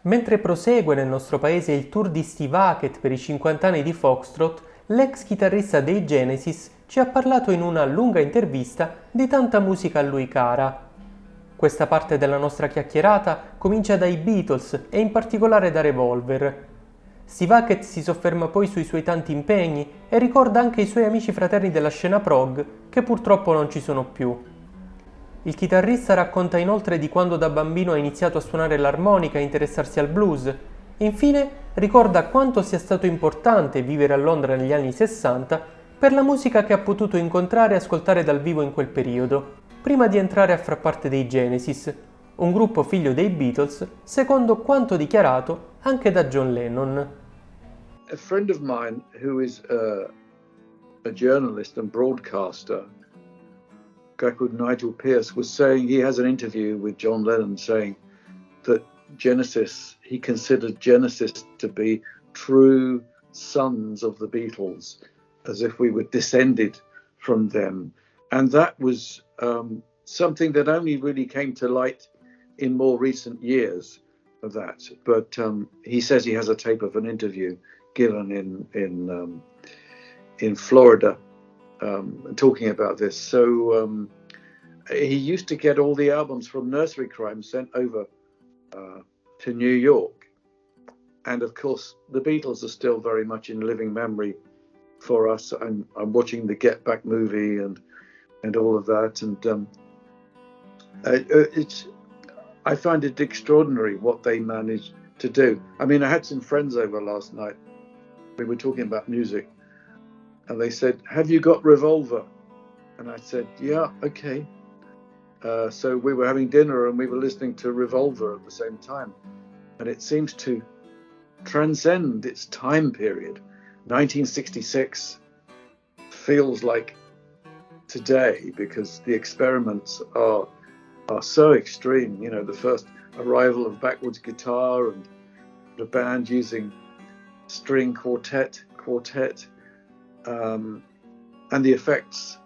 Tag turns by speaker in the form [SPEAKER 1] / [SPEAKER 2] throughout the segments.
[SPEAKER 1] Mentre prosegue nel nostro paese il tour di Steve Hackett per i 50 anni di Foxtrot, l'ex chitarrista dei Genesis ci ha parlato in una lunga intervista di tanta musica a lui cara. Questa parte della nostra chiacchierata comincia dai Beatles e in particolare da Revolver. Steve Hackett si sofferma poi sui suoi tanti impegni e ricorda anche i suoi amici fraterni della scena prog che purtroppo non ci sono più. Il chitarrista racconta inoltre di quando da bambino ha iniziato a suonare l'armonica e interessarsi al blues. Infine ricorda quanto sia stato importante vivere a Londra negli anni 60 per la musica che ha potuto incontrare e ascoltare dal vivo in quel periodo, prima di entrare a far parte dei Genesis, un gruppo figlio dei Beatles, secondo quanto dichiarato anche da John Lennon.
[SPEAKER 2] A friend of mine who is a journalist and broadcaster, a guy called Nigel Pearce, was saying he has an interview with John Lennon saying that Genesis, he considered Genesis to be true sons of the Beatles, as if we were descended from them. And that was something that only really came to light in more recent years of that. But he says he has a tape of an interview given in Florida, talking about this. So he used to get all the albums from Nursery Crime sent over to New York. And of course, the Beatles are still very much in living memory for us. I'm watching the Get Back movie and all of that. And I find it extraordinary what they managed to do. I mean, I had some friends over last night. We were talking about music. And they said, "Have you got Revolver?" And I said, "Yeah, okay." So we were having dinner and we were listening to Revolver at the same time. And it seems to transcend its time period. 1966 feels like today because the experiments are so extreme. You know, the first arrival of backwards guitar and the band using string quartet, and the effects,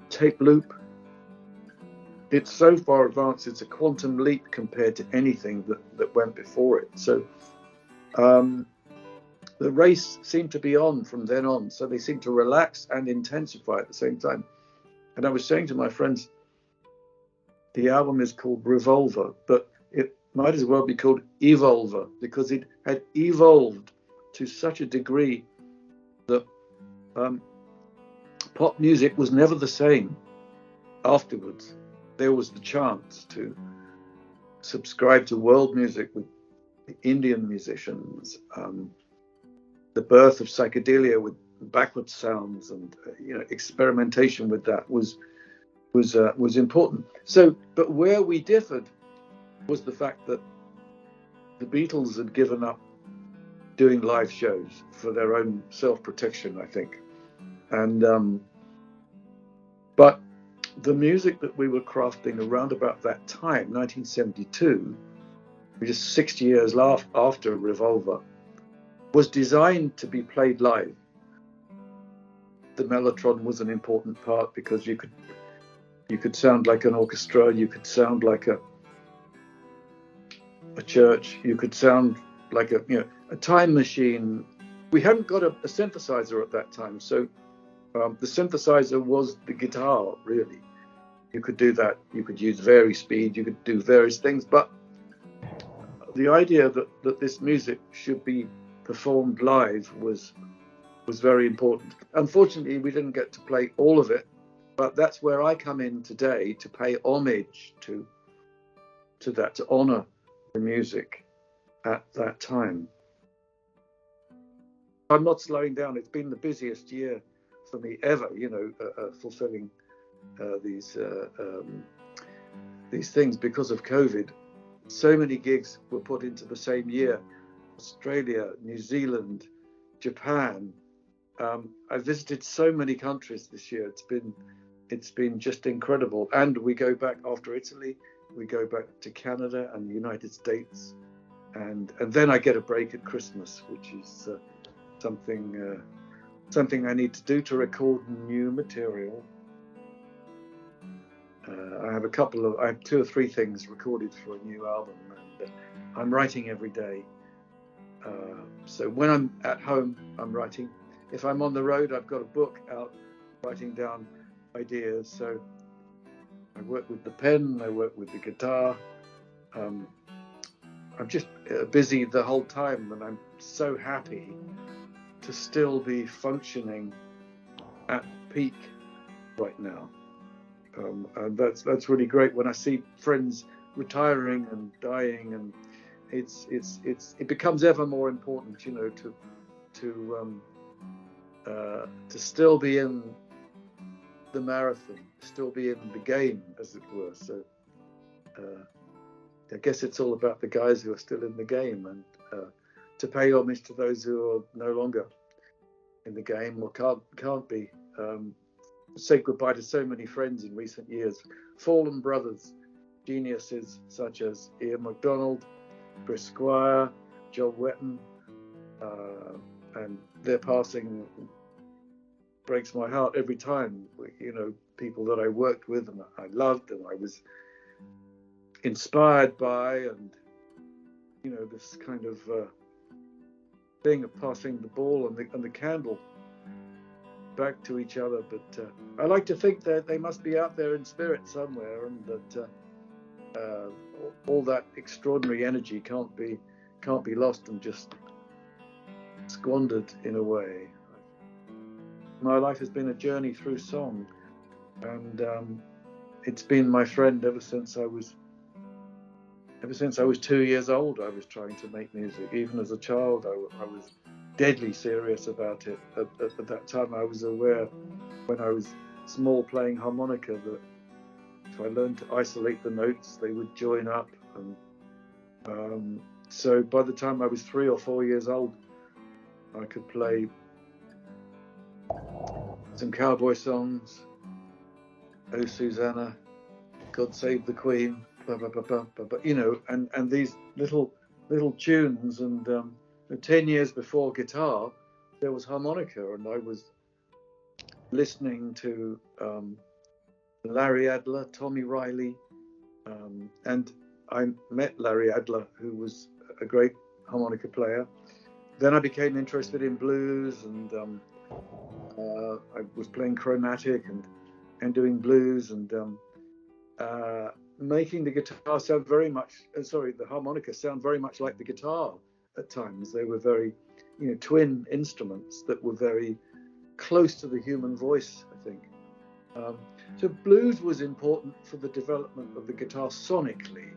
[SPEAKER 2] tape loop. It's so far advanced, it's a quantum leap compared to anything that went before it. So the race seemed to be on from then on. So they seemed to relax and intensify at the same time. And I was saying to my friends, the album is called Revolver, but it might as well be called Evolver because it had evolved to such a degree that pop music was never the same afterwards. There was the chance to subscribe to world music with the Indian musicians, the birth of psychedelia with backward sounds, and experimentation with that was important. So, but where we differed was the fact that the Beatles had given up doing live shows for their own self-protection, I think. And but the music that we were crafting around about that time, 1972, just 60 years after Revolver, was designed to be played live. The mellotron was an important part because you could sound like an orchestra, you could sound like a church, you could sound like a time machine. We hadn't got a synthesizer at that time, so the synthesizer was the guitar, really. You could do that, you could use vari-speed, you could do various things, but the idea that this music should be performed live was very important. Unfortunately, we didn't get to play all of it, but that's where I come in today to pay homage to that, to honor the music at that time. I'm not slowing down. It's been the busiest year for me ever, fulfilling these things because of COVID. So many gigs were put into the same year. Australia, New Zealand, Japan. I visited so many countries this year. It's been just incredible. And we go back after Italy. We go back to Canada and the United States, and then I get a break at Christmas, which is something I need to do to record new material. I have two or three things recorded for a new album, and I'm writing every day. So when I'm at home, I'm writing. If I'm on the road, I've got a book out, writing down ideas. So I work with the pen, I work with the guitar. I'm just busy the whole time, and I'm so happy to still be functioning at peak right now. And that's really great when I see friends retiring and dying, and it becomes ever more important, to still be in the marathon, still be in the game, as it were. So I guess it's all about the guys who are still in the game, and to pay homage to those who are no longer in the game or can't be. Say goodbye to so many friends in recent years, fallen brothers, geniuses such as Ian MacDonald, Chris Squire, John Wetton, and their passing breaks my heart every time. People that I worked with and I loved and I was inspired by, and this kind of thing of passing the ball and the candle back to each other. But I like to think that they must be out there in spirit somewhere, and that all that extraordinary energy can't be lost and just squandered in a way. My life has been a journey through song, and it's been my friend ever since I was 2 years old. I was trying to make music. Even as a child, I was deadly serious about it. At that time, I was aware, when I was small, playing harmonica, that if I learned to isolate the notes, they would join up. And so by the time I was 3 or 4 years old, I could play some cowboy songs, Oh Susanna, God Save the Queen, and these little tunes. And 10 years before guitar, there was harmonica, and I was listening to Larry Adler, Tommy Riley, and I met Larry Adler, who was a great harmonica player. Then I became interested in blues, and I was playing chromatic and doing blues, and making the guitar sound the harmonica sound very much like the guitar at times. They were very, twin instruments that were very close to the human voice, I think. So blues was important for the development of the guitar sonically.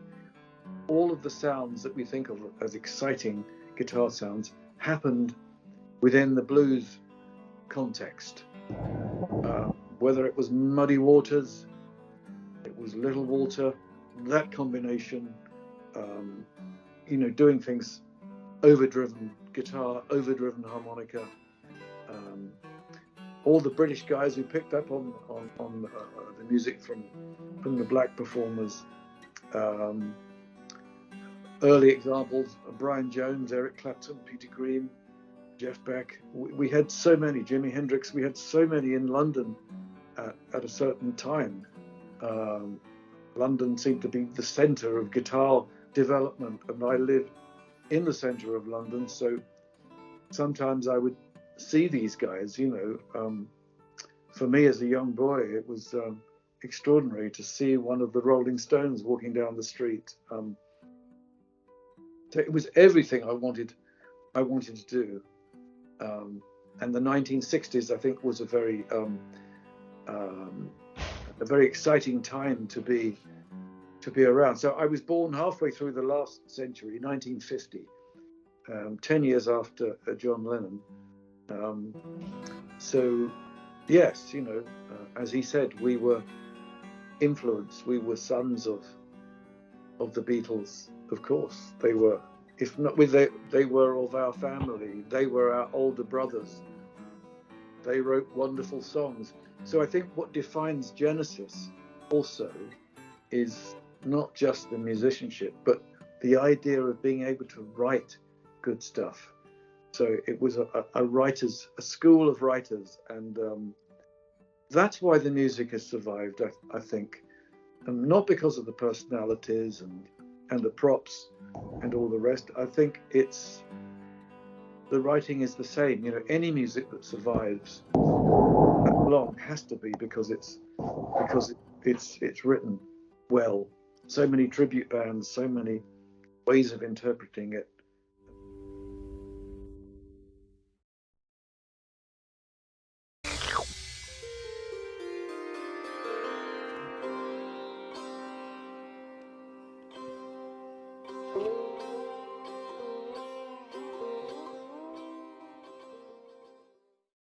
[SPEAKER 2] All of the sounds that we think of as exciting guitar sounds happened within the blues context. Whether it was Muddy Waters, it was Little Walter, that combination, doing things, overdriven guitar, overdriven harmonica. All the British guys who picked up on the music from the black performers. Early examples: Brian Jones, Eric Clapton, Peter Green, Jeff Beck. We had so many, Jimi Hendrix. We had so many in London at a certain time. London seemed to be the centre of guitar development, and I lived in the centre of London, so sometimes I would see these guys. For me as a young boy, it was extraordinary to see one of the Rolling Stones walking down the street. So it was everything I wanted to do. And the 1960s, I think, was a very exciting time to be around. So I was born halfway through the last century, 1950, 10 years after John Lennon. So yes, as he said, we were influenced. We were sons of the Beatles, of course. They were, if not they were of our family. They were our older brothers. They wrote wonderful songs. So I think what defines Genesis also is not just the musicianship, but the idea of being able to write good stuff. So it was a school of writers, and that's why the music has survived, I think. and not because of the personalities and the props and all the rest. I think it's the writing is the same. You know, any music that survives that long has to be because it's written well. So many tribute bands, so many ways of interpreting it.